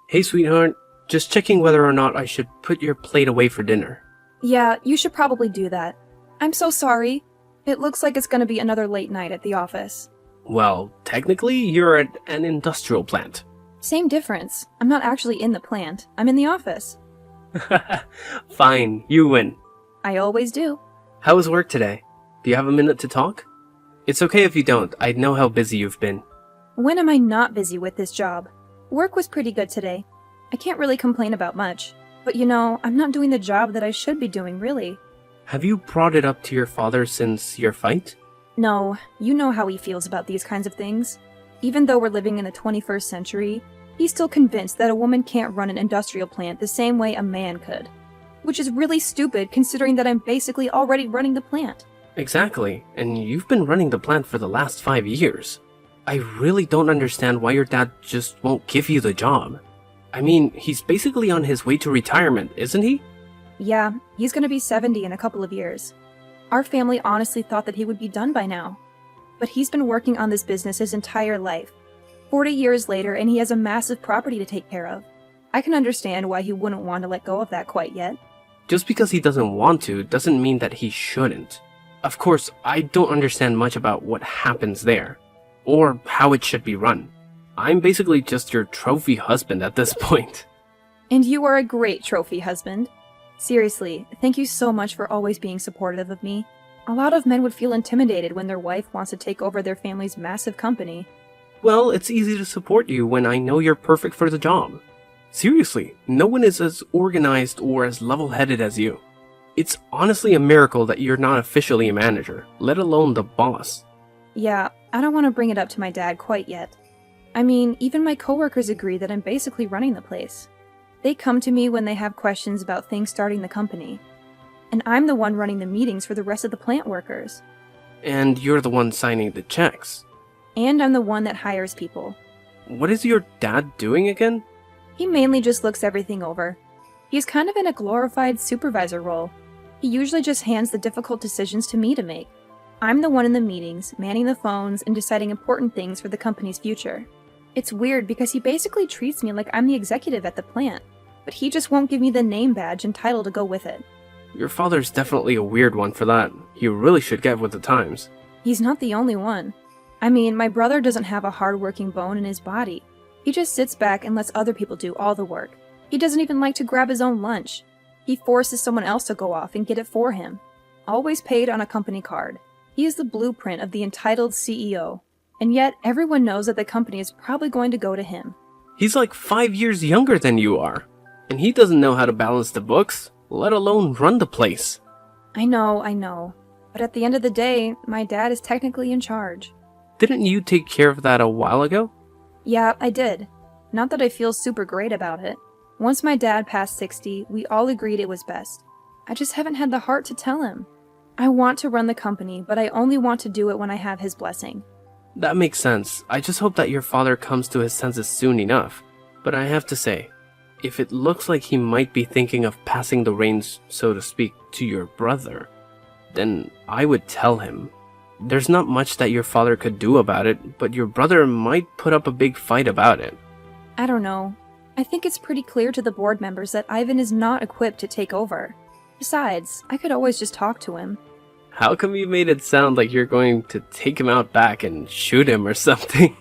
Hey, sweetheart. Just checking whether or not I should put your plate away for dinner. Yeah, you should probably do that. I'm so sorry. It looks like it's gonna be another late night at the office. Well, technically, you're at an industrial plant. Same difference. I'm not actually in the plant. I'm in the office. Fine, you win. I always do. How was work today? Do you have a minute to talk? It's okay if you don't. I know how busy you've been. When am I not busy with this job? Work was pretty good today. I can't really complain about much. But I'm not doing the job that I should be doing, really. Have you brought it up to your father since your fight? No, you know how he feels about these kinds of things. Even though we're living in the 21st century, he's still convinced that a woman can't run an industrial plant the same way a man could. Which is really stupid considering that I'm basically already running the plant. Exactly, and you've been running the plant for the last 5 years. I really don't understand why your dad just won't give you the job. I mean, he's basically on his way to retirement, isn't he? Yeah, he's gonna be 70 in a couple of years. Our family honestly thought that he would be done by now. But he's been working on this business his entire life. 40 years later, and he has a massive property to take care of. I can understand why he wouldn't want to let go of that quite yet. Just because he doesn't want to doesn't mean that he shouldn't. Of course, I don't understand much about what happens there, or how it should be run. I'm basically just your trophy husband at this point. And you are a great trophy husband. Seriously, thank you so much for always being supportive of me. A lot of men would feel intimidated when their wife wants to take over their family's massive company. Well, it's easy to support you when I know you're perfect for the job. Seriously, no one is as organized or as level-headed as you. It's honestly a miracle that you're not officially a manager, let alone the boss. Yeah, I don't want to bring it up to my dad quite yet. I mean, even my coworkers agree that I'm basically running the place. They come to me when they have questions about things starting the company. And I'm the one running the meetings for the rest of the plant workers. And you're the one signing the checks. And I'm the one that hires people. What is your dad doing again? He mainly just looks everything over. He's kind of in a glorified supervisor role. He usually just hands the difficult decisions to me to make. I'm the one in the meetings, manning the phones, and deciding important things for the company's future. It's weird because he basically treats me like I'm the executive at the plant, but he just won't give me the name badge and title to go with it. Your father's definitely a weird one for that. You really should get with the times. He's not the only one. I mean, my brother doesn't have a hard-working bone in his body. He just sits back and lets other people do all the work. He doesn't even like to grab his own lunch. He forces someone else to go off and get it for him. Always paid on a company card. He is the blueprint of the entitled CEO. And yet, everyone knows that the company is probably going to go to him. He's like 5 years younger than you are. And he doesn't know how to balance the books, let alone run the place. I know. But at the end of the day, my dad is technically in charge. Didn't you take care of that a while ago? Yeah, I did. Not that I feel super great about it. Once my dad passed 60, we all agreed it was best. I just haven't had the heart to tell him. I want to run the company, but I only want to do it when I have his blessing. That makes sense. I just hope that your father comes to his senses soon enough. But I have to say, if it looks like he might be thinking of passing the reins, so to speak, to your brother, then I would tell him. There's not much that your father could do about it, but your brother might put up a big fight about it. I don't know. I think it's pretty clear to the board members that Ivan is not equipped to take over. Besides, I could always just talk to him. How come you made it sound like you're going to take him out back and shoot him or something?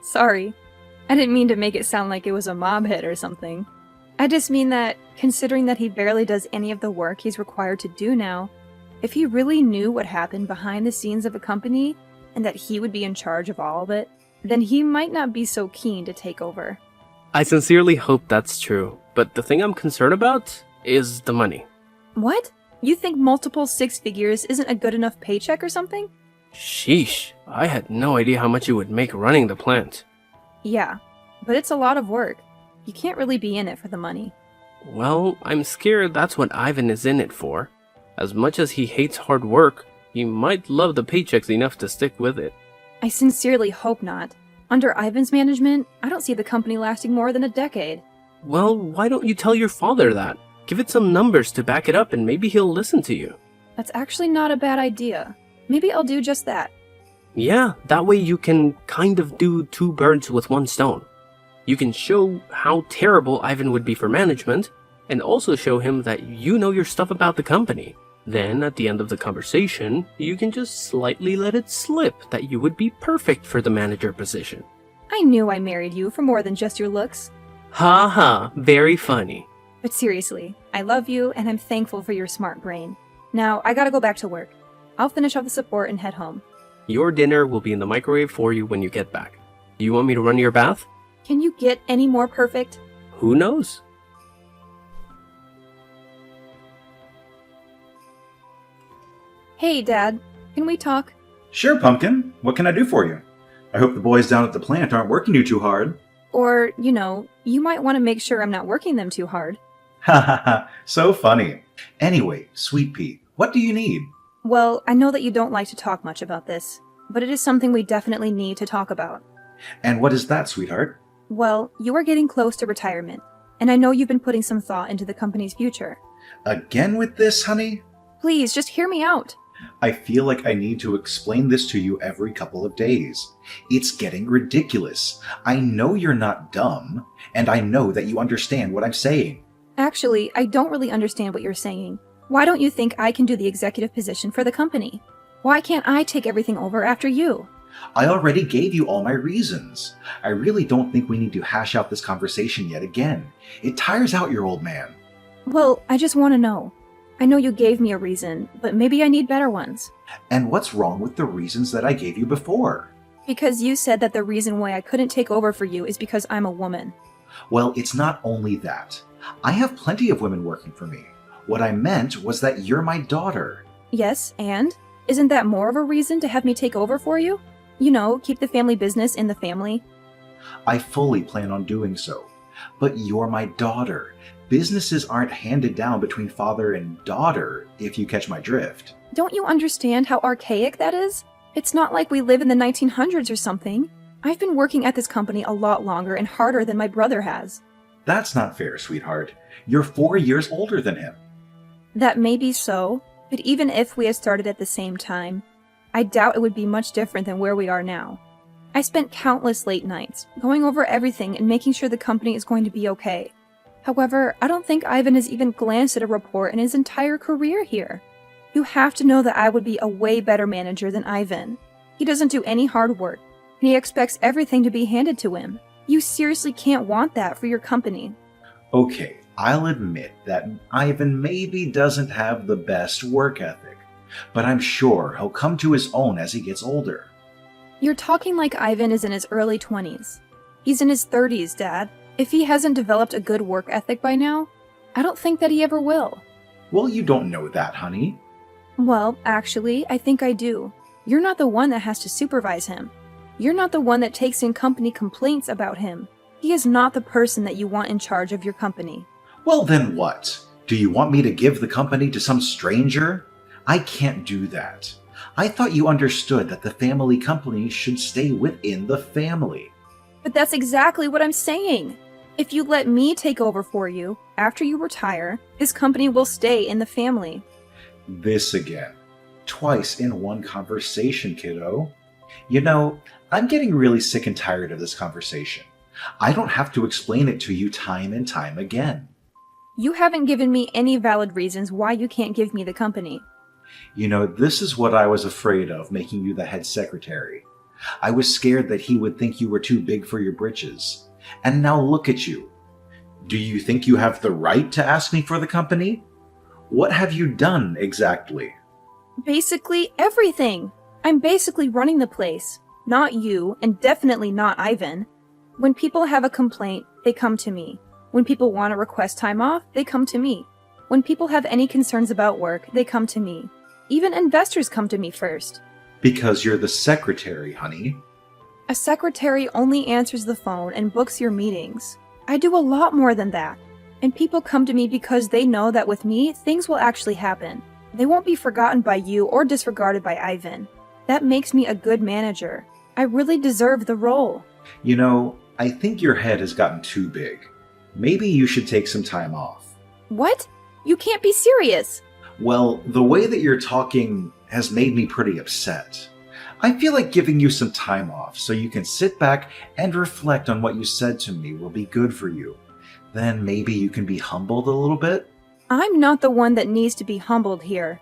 Sorry. I didn't mean to make it sound like it was a mob hit or something. I just mean that, considering that he barely does any of the work he's required to do now, if he really knew what happened behind the scenes of a company, and that he would be in charge of all of it, then he might not be so keen to take over. I sincerely hope that's true, but the thing I'm concerned about is the money. What? You think multiple six figures isn't a good enough paycheck or something? Sheesh, I had no idea how much you would make running the plant. Yeah, but it's a lot of work. You can't really be in it for the money. Well, I'm scared that's what Ivan is in it for. As much as he hates hard work, he might love the paychecks enough to stick with it. I sincerely hope not. Under Ivan's management, I don't see the company lasting more than a decade. Well, why don't you tell your father that? Give it some numbers to back it up and maybe he'll listen to you. That's actually not a bad idea. Maybe I'll do just that. Yeah, that way you can kind of do two birds with one stone. You can show how terrible Ivan would be for management, and also show him that you know your stuff about the company. Then, at the end of the conversation, you can just slightly let it slip that you would be perfect for the manager position. I knew I married you for more than just your looks. Ha ha, very funny. But seriously, I love you and I'm thankful for your smart brain. Now, I gotta go back to work. I'll finish off the support and head home. Your dinner will be in the microwave for you when you get back. Do you want me to run your bath? Can you get any more perfect? Who knows? Hey, Dad. Can we talk? Sure, Pumpkin. What can I do for you? I hope the boys down at the plant aren't working you too hard. Or, you might want to make sure I'm not working them too hard. Ha ha ha, so funny. Anyway, Sweet Pea, what do you need? Well, I know that you don't like to talk much about this, but it is something we definitely need to talk about. And what is that, sweetheart? Well, you are getting close to retirement, and I know you've been putting some thought into the company's future. Again with this, honey? Please, just hear me out. I feel like I need to explain this to you every couple of days. It's getting ridiculous. I know you're not dumb, and I know that you understand what I'm saying. Actually, I don't really understand what you're saying. Why don't you think I can do the executive position for the company? Why can't I take everything over after you? I already gave you all my reasons. I really don't think we need to hash out this conversation yet again. It tires out your old man. Well, I just want to know. I know you gave me a reason, but maybe I need better ones. And what's wrong with the reasons that I gave you before? Because you said that the reason why I couldn't take over for you is because I'm a woman. Well, it's not only that. I have plenty of women working for me. What I meant was that you're my daughter. Yes, and? Isn't that more of a reason to have me take over for you? Keep the family business in the family. I fully plan on doing so. But you're my daughter. Businesses aren't handed down between father and daughter, if you catch my drift. Don't you understand how archaic that is? It's not like we live in the 1900s or something. I've been working at this company a lot longer and harder than my brother has. That's not fair, sweetheart. You're 4 years older than him. That may be so, but even if we had started at the same time, I doubt it would be much different than where we are now. I spent countless late nights, going over everything and making sure the company is going to be okay. However, I don't think Ivan has even glanced at a report in his entire career here. You have to know that I would be a way better manager than Ivan. He doesn't do any hard work, and he expects everything to be handed to him. You seriously can't want that for your company. Okay, I'll admit that Ivan maybe doesn't have the best work ethic, but I'm sure he'll come to his own as he gets older. You're talking like Ivan is in his early 20s. He's in his 30s, Dad. If he hasn't developed a good work ethic by now, I don't think that he ever will. Well, you don't know that, honey. Well, actually, I think I do. You're not the one that has to supervise him. You're not the one that takes in company complaints about him. He is not the person that you want in charge of your company. Well, then what? Do you want me to give the company to some stranger? I can't do that. I thought you understood that the family company should stay within the family. But that's exactly what I'm saying. If you let me take over for you, after you retire, this company will stay in the family. This again. Twice in one conversation, kiddo. I'm getting really sick and tired of this conversation. I don't have to explain it to you time and time again. You haven't given me any valid reasons why you can't give me the company. This is what I was afraid of, making you the head secretary. I was scared that he would think you were too big for your britches. And now look at you. Do you think you have the right to ask me for the company? What have you done exactly? Basically everything. I'm basically running the place. Not you, and definitely not Ivan. When people have a complaint, they come to me. When people want to request time off, they come to me. When people have any concerns about work, they come to me. Even investors come to me first. Because you're the secretary, honey. A secretary only answers the phone and books your meetings. I do a lot more than that. And people come to me because they know that with me, things will actually happen. They won't be forgotten by you or disregarded by Ivan. That makes me a good manager. I really deserve the role. I think your head has gotten too big. Maybe you should take some time off. What? You can't be serious. Well, the way that you're talking has made me pretty upset. I feel like giving you some time off so you can sit back and reflect on what you said to me will be good for you. Then maybe you can be humbled a little bit? I'm not the one that needs to be humbled here.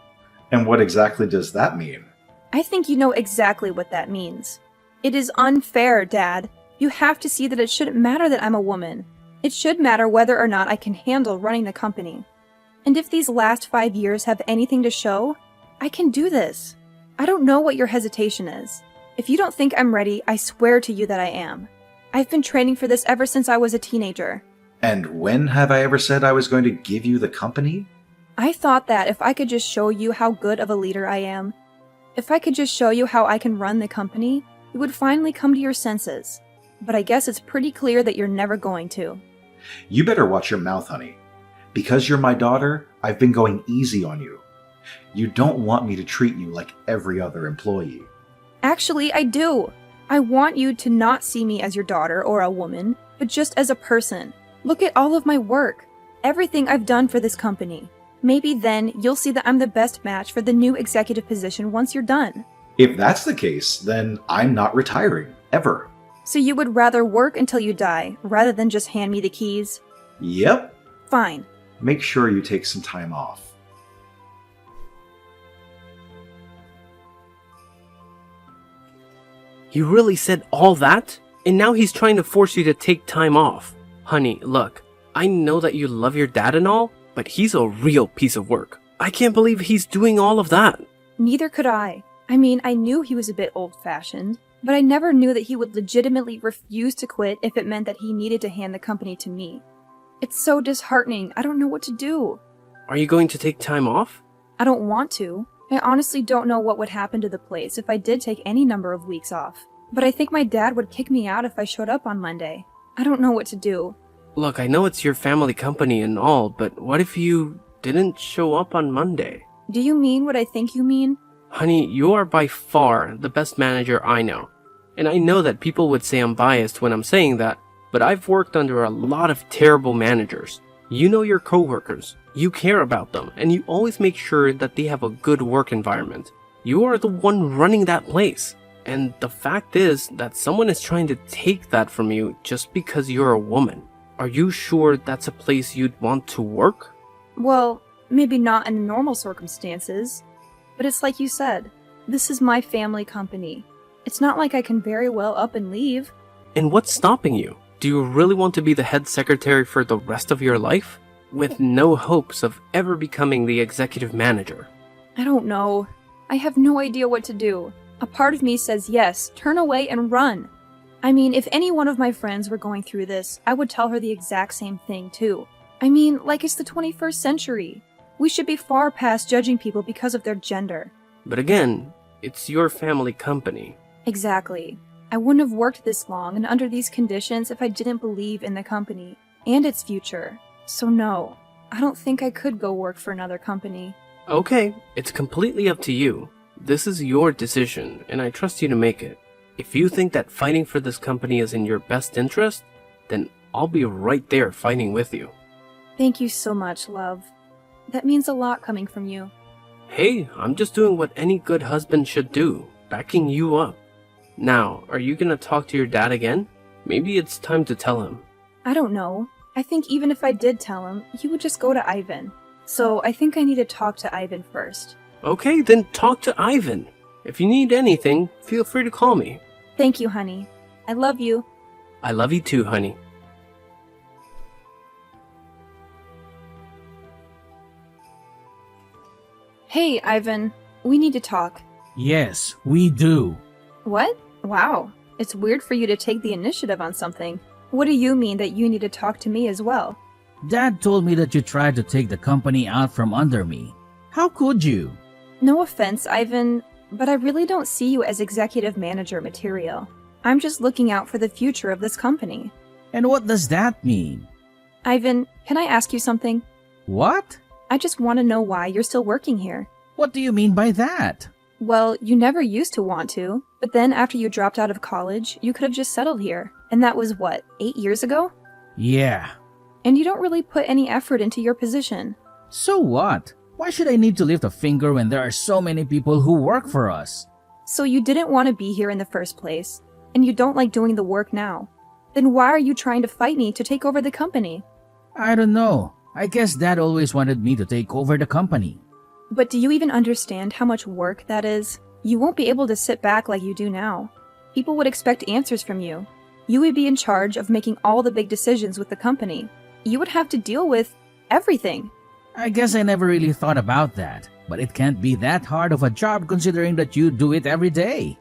And what exactly does that mean? I think you know exactly what that means. It is unfair, Dad. You have to see that it shouldn't matter that I'm a woman. It should matter whether or not I can handle running the company. And if these last 5 years have anything to show, I can do this. I don't know what your hesitation is. If you don't think I'm ready, I swear to you that I am. I've been training for this ever since I was a teenager. And when have I ever said I was going to give you the company? I thought that if I could just show you how good of a leader I am, if I could just show you how I can run the company, you would finally come to your senses. But I guess it's pretty clear that you're never going to. You better watch your mouth, honey. Because you're my daughter, I've been going easy on you. You don't want me to treat you like every other employee. Actually, I do. I want you to not see me as your daughter or a woman, but just as a person. Look at all of my work, everything I've done for this company. Maybe then you'll see that I'm the best match for the new executive position once you're done. If that's the case, then I'm not retiring, ever. So you would rather work until you die, rather than just hand me the keys? Yep. Fine. Make sure you take some time off. He really said all that? And now he's trying to force you to take time off. Honey, look, I know that you love your dad and all, but he's a real piece of work. I can't believe he's doing all of that. Neither could I. I mean, I knew he was a bit old-fashioned, but I never knew that he would legitimately refuse to quit if it meant that he needed to hand the company to me. It's so disheartening. I don't know what to do. Are you going to take time off? I don't want to. I honestly don't know what would happen to the place if I did take any number of weeks off. But I think my dad would kick me out if I showed up on Monday. I don't know what to do. Look, I know it's your family company and all, but what if you didn't show up on Monday? Do you mean what I think you mean? Honey, you are by far the best manager I know. And I know that people would say I'm biased when I'm saying that, but I've worked under a lot of terrible managers. You know your coworkers, you care about them, and you always make sure that they have a good work environment. You are the one running that place. And the fact is that someone is trying to take that from you just because you're a woman. Are you sure that's a place you'd want to work? Well, maybe not in normal circumstances. But it's like you said, this is my family company. It's not like I can very well up and leave. And what's stopping you? Do you really want to be the head secretary for the rest of your life? With no hopes of ever becoming the executive manager? I don't know. I have no idea what to do. A part of me says yes, turn away and run. I mean, if any one of my friends were going through this, I would tell her the exact same thing too. I mean, like it's the 21st century. We should be far past judging people because of their gender. But again, it's your family company. Exactly. I wouldn't have worked this long and under these conditions if I didn't believe in the company and its future. So no, I don't think I could go work for another company. Okay, it's completely up to you. This is your decision, and I trust you to make it. If you think that fighting for this company is in your best interest, then I'll be right there fighting with you. Thank you so much, love. That means a lot coming from you. Hey, I'm just doing what any good husband should do, backing you up. Now, are you gonna talk to your dad again? Maybe it's time to tell him. I don't know. I think even if I did tell him, he would just go to Ivan. So I think I need to talk to Ivan first. Okay, then talk to Ivan. If you need anything, feel free to call me. Thank you, honey. I love you. I love you too, honey. Hey, Ivan. We need to talk. Yes, we do. What? Wow. It's weird for you to take the initiative on something. What do you mean that you need to talk to me as well? Dad told me that you tried to take the company out from under me. How could you? No offense, Ivan, but I really don't see you as executive manager material. I'm just looking out for the future of this company. And what does that mean? Ivan, can I ask you something? What? I just want to know why you're still working here. What do you mean by that? Well, you never used to want to, but then after you dropped out of college, you could have just settled here. And that was what, 8 years ago? Yeah. And you don't really put any effort into your position. So what? Why should I need to lift a finger when there are so many people who work for us? So you didn't want to be here in the first place, and you don't like doing the work now. Then why are you trying to fight me to take over the company? I don't know. I guess Dad always wanted me to take over the company. But do you even understand how much work that is? You won't be able to sit back like you do now. People would expect answers from you. You would be in charge of making all the big decisions with the company. You would have to deal with everything. I guess I never really thought about that, but it can't be that hard of a job considering that you do it every day.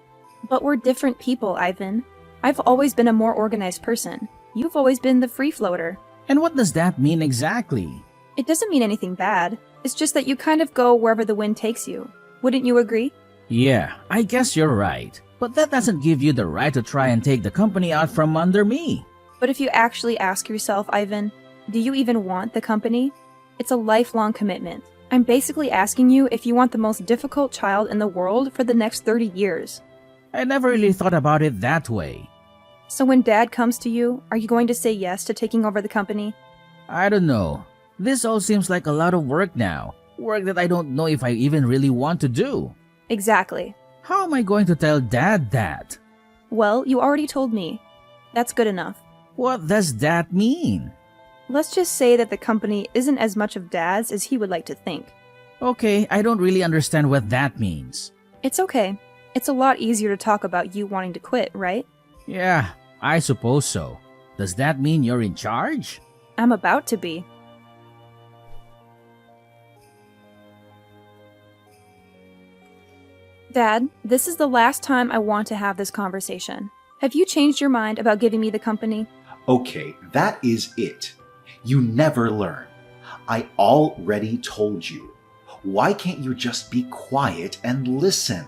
But we're different people, Ivan. I've always been a more organized person. You've always been the free floater. And what does that mean exactly? It doesn't mean anything bad. It's just that you kind of go wherever the wind takes you. Wouldn't you agree? Yeah, I guess you're right. But that doesn't give you the right to try and take the company out from under me. But if you actually ask yourself, Ivan, do you even want the company? It's a lifelong commitment. I'm basically asking you if you want the most difficult child in the world for the next 30 years. I never really thought about it that way. So when Dad comes to you, are you going to say yes to taking over the company? I don't know. This all seems like a lot of work now. Work that I don't know if I even really want to do. Exactly. How am I going to tell Dad that? Well, you already told me. That's good enough. What does that mean? Let's just say that the company isn't as much of Dad's as he would like to think. Okay, I don't really understand what that means. It's okay. It's a lot easier to talk about you wanting to quit, right? Yeah, I suppose so. Does that mean you're in charge? I'm about to be. Dad, this is the last time I want to have this conversation. Have you changed your mind about giving me the company? Okay, that is it. You never learn. I already told you. Why can't you just be quiet and listen?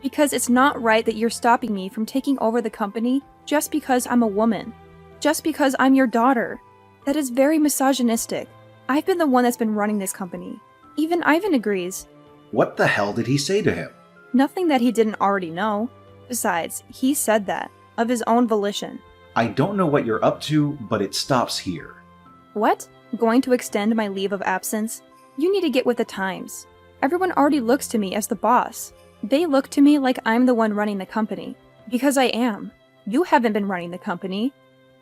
Because it's not right that you're stopping me from taking over the company just because I'm a woman. Just because I'm your daughter. That is very misogynistic. I've been the one that's been running this company. Even Ivan agrees. What the hell did he say to him? Nothing that he didn't already know. Besides, he said that, of his own volition. I don't know what you're up to, but it stops here. What? Going to extend my leave of absence? You need to get with the times. Everyone already looks to me as the boss. They look to me like I'm the one running the company. Because I am. You haven't been running the company.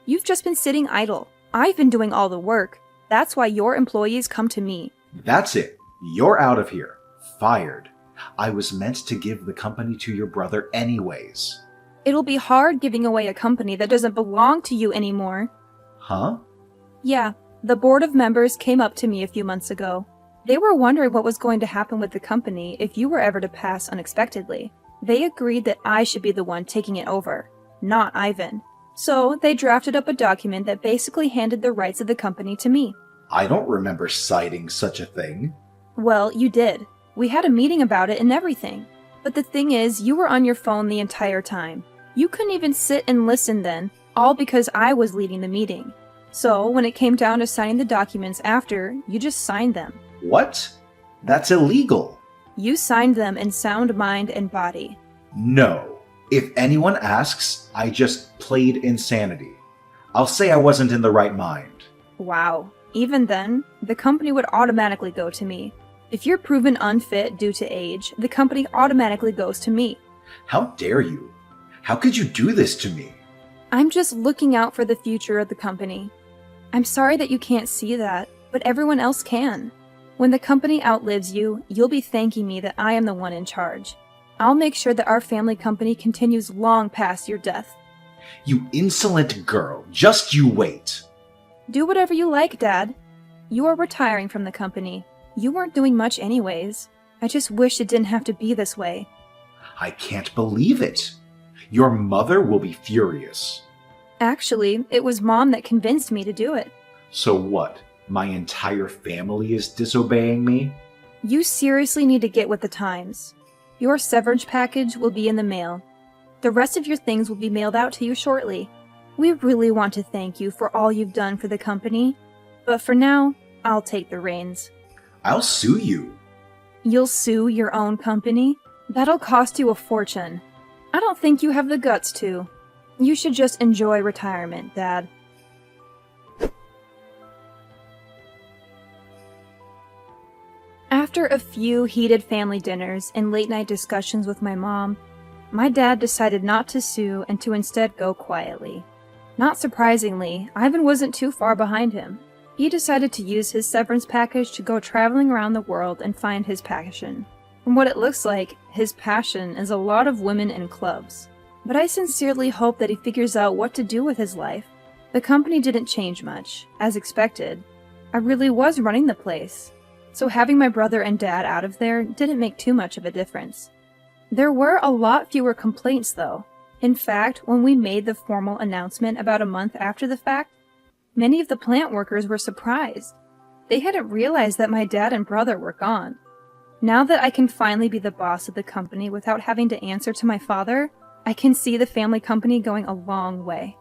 You've just been sitting idle. I've been doing all the work. That's why your employees come to me. That's it. You're out of here. Fired. I was meant to give the company to your brother anyways. It'll be hard giving away a company that doesn't belong to you anymore. Huh? Yeah, the board of members came up to me a few months ago. They were wondering what was going to happen with the company if you were ever to pass unexpectedly. They agreed that I should be the one taking it over, not Ivan. So they drafted up a document that basically handed the rights of the company to me. I don't remember citing such a thing. Well, you did. We had a meeting about it and everything. But the thing is, you were on your phone the entire time. You couldn't even sit and listen then, all because I was leading the meeting. So when it came down to signing the documents after, you just signed them. What? That's illegal. You signed them in sound mind and body. No. If anyone asks, I just played insanity. I'll say I wasn't in the right mind. Wow. Even then, the company would automatically go to me. If you're proven unfit due to age, the company automatically goes to me. How dare you? How could you do this to me? I'm just looking out for the future of the company. I'm sorry that you can't see that, but everyone else can. When the company outlives you, you'll be thanking me that I am the one in charge. I'll make sure that our family company continues long past your death. You insolent girl, just you wait. Do whatever you like, Dad. You are retiring from the company. You weren't doing much anyways. I just wish it didn't have to be this way. I can't believe it. Your mother will be furious. Actually, it was Mom that convinced me to do it. So what? My entire family is disobeying me? You seriously need to get with the times. Your severance package will be in the mail. The rest of your things will be mailed out to you shortly. We really want to thank you for all you've done for the company. But for now, I'll take the reins. I'll sue you. You'll sue your own company? That'll cost you a fortune. I don't think you have the guts to. You should just enjoy retirement, Dad. After a few heated family dinners and late-night discussions with my mom, my dad decided not to sue and to instead go quietly. Not surprisingly, Ivan wasn't too far behind him. He decided to use his severance package to go traveling around the world and find his passion. From what it looks like, his passion is a lot of women and clubs. But I sincerely hope that he figures out what to do with his life. The company didn't change much, as expected. I really was running the place, so having my brother and dad out of there didn't make too much of a difference. There were a lot fewer complaints, though. In fact, when we made the formal announcement about a month after the fact, many of the plant workers were surprised. They hadn't realized that my dad and brother were gone. Now that I can finally be the boss of the company without having to answer to my father, I can see the family company going a long way.